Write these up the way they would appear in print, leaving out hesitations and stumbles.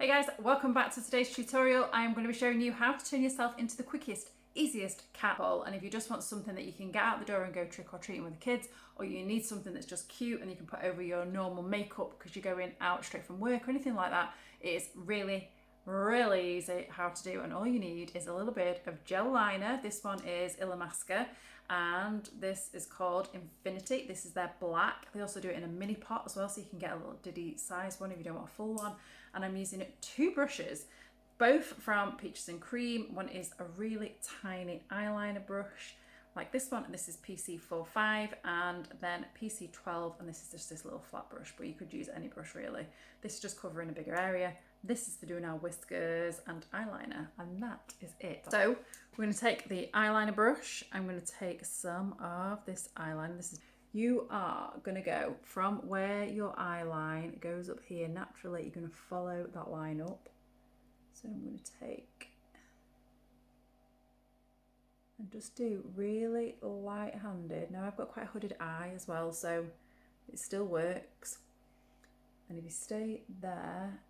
Hey guys, welcome back to today's tutorial. I am going to be showing you how to turn yourself into the quickest, easiest cat ball. And if you just want something that you can get out the door and go trick or treating with the kids, or you need something that's just cute and you can put over your normal makeup because you're going out straight from work or anything like that, it is really easy how to do. And all you need is a little bit of gel liner. This one is ILLAMASQUA and this is called Infinity. This is their black. They also do it in a mini pot as well, so you can get a little diddy size one if you don't want a full one. And I'm using two brushes, both from Peaches and Cream. One is a really tiny eyeliner brush like this one, and this is PC45, and then PC12, and this is just this little flat brush, but you could use any brush really. This is just covering a bigger area. This is for doing our whiskers and eyeliner, and that is it. So we're going to take the eyeliner brush. I'm going to take some of this eyeliner. You are going to go from where your eye line goes up here naturally. You're going to follow that line up. So I'm going to take and just do really light-handed. Now I've got quite a hooded eye as well, so it still works. And if you stay there,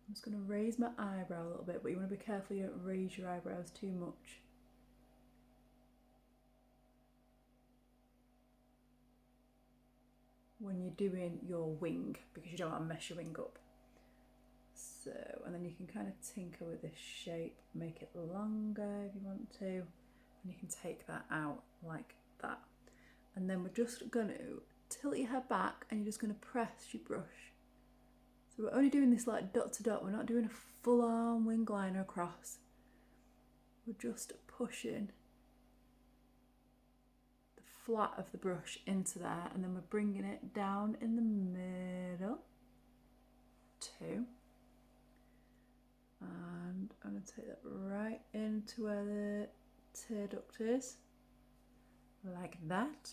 I'm just going to raise my eyebrow a little bit, but you want to be careful you don't raise your eyebrows too much. When you're doing your wing, because you don't want to mess your wing up. So, and then you can kind of tinker with this shape, make it longer if you want to, and you can take that out like that. And then we're just going to tilt your head back and you're just going to press your brush. So we're only doing this like dot to dot, we're not doing a full on wing liner across. We're just pushing the flat of the brush into there, and then we're bringing it down in the middle, two. And I'm going to take that right into where the tear duct is, like that.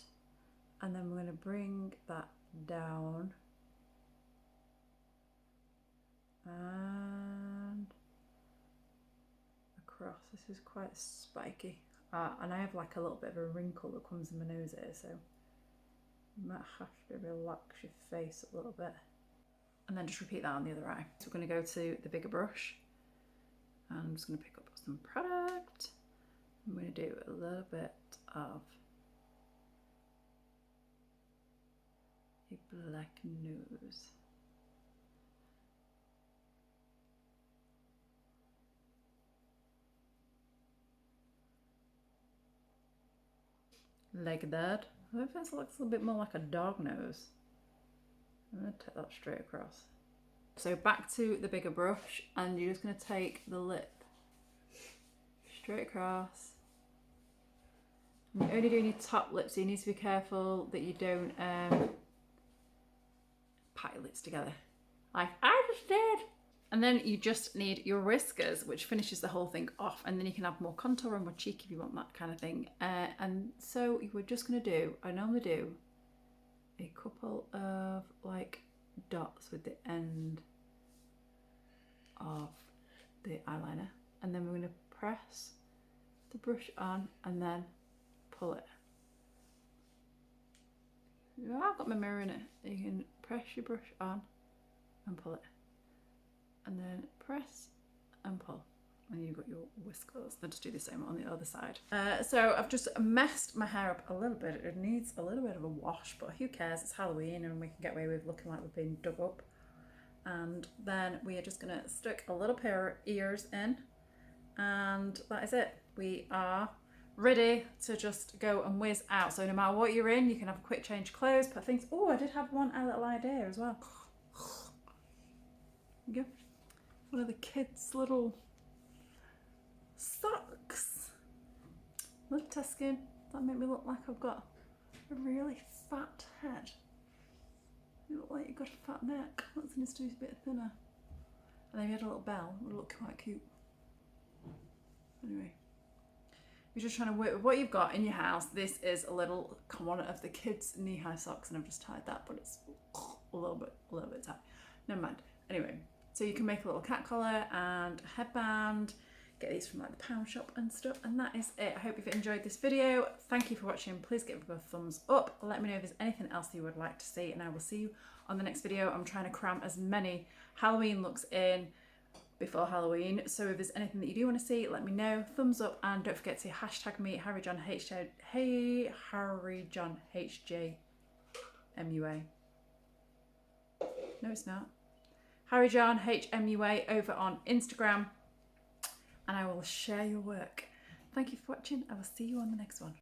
And then we're going to bring that down and across. This is quite spiky. And I have like a little bit of a wrinkle that comes in my nose here, so you might have to relax your face a little bit. And then just repeat that on the other eye. So we're going to go to the bigger brush. And I'm just going to pick up some product. I'm going to do a little bit of a black nose. Like that. I think it looks a little bit more like a dog nose. I'm going to take that straight across. So back to the bigger brush, and you're just going to take the lip straight across. And you're only doing your top lip, so you need to be careful that you don't pat your lips together like I just did. And then you just need your whiskers, which finishes the whole thing off, and then you can have more contour and more cheek if you want that kind of thing. And so we're just going to do, I normally do a couple of like dots with the end of the eyeliner, and then we're going to press the brush on and then pull it. I've got my mirror in it. You can press your brush on and pull it, and then press and pull, and you've got your whiskers. Then just do the same on the other side. So I've just messed my hair up a little bit. It needs a little bit of a wash, but who cares? It's Halloween and we can get away with looking like we've been dug up. And then we are just going to stick a little pair of ears in, and that is it. We are ready to just go and whiz out. So no matter what you're in, you can have a quick change of clothes, put things. Oh, I did have one little idea as well. There you go. One of the kids' little socks. Look, Tuscan, that made me look like I've got a really fat head. You look like you've got a fat neck. That needs to be a bit thinner. And then you had a little bell. It would look quite cute. Anyway, you're just trying to work with what you've got in your house. This is a little one of the kids' knee-high socks, and I've just tied that, but it's a little bit tight. Never mind. Anyway, so you can make a little cat collar and a headband. Get these from like the pound shop and stuff, and that is it. I hope you've enjoyed this video. Thank you for watching. Please give it a thumbs up. Let me know if there's anything else that you would like to see, and I will see you on the next video. I'm trying to cram as many Halloween looks in before Halloween, so if there's anything that you do want to see, let me know. Thumbs up, and don't forget to hashtag me HarryJohnHJ. Hey, HarryJohnHJ MUA. No, it's not. HarryJohnHMUA over on Instagram, and I will share your work. Thank you for watching. I will see you on the next one.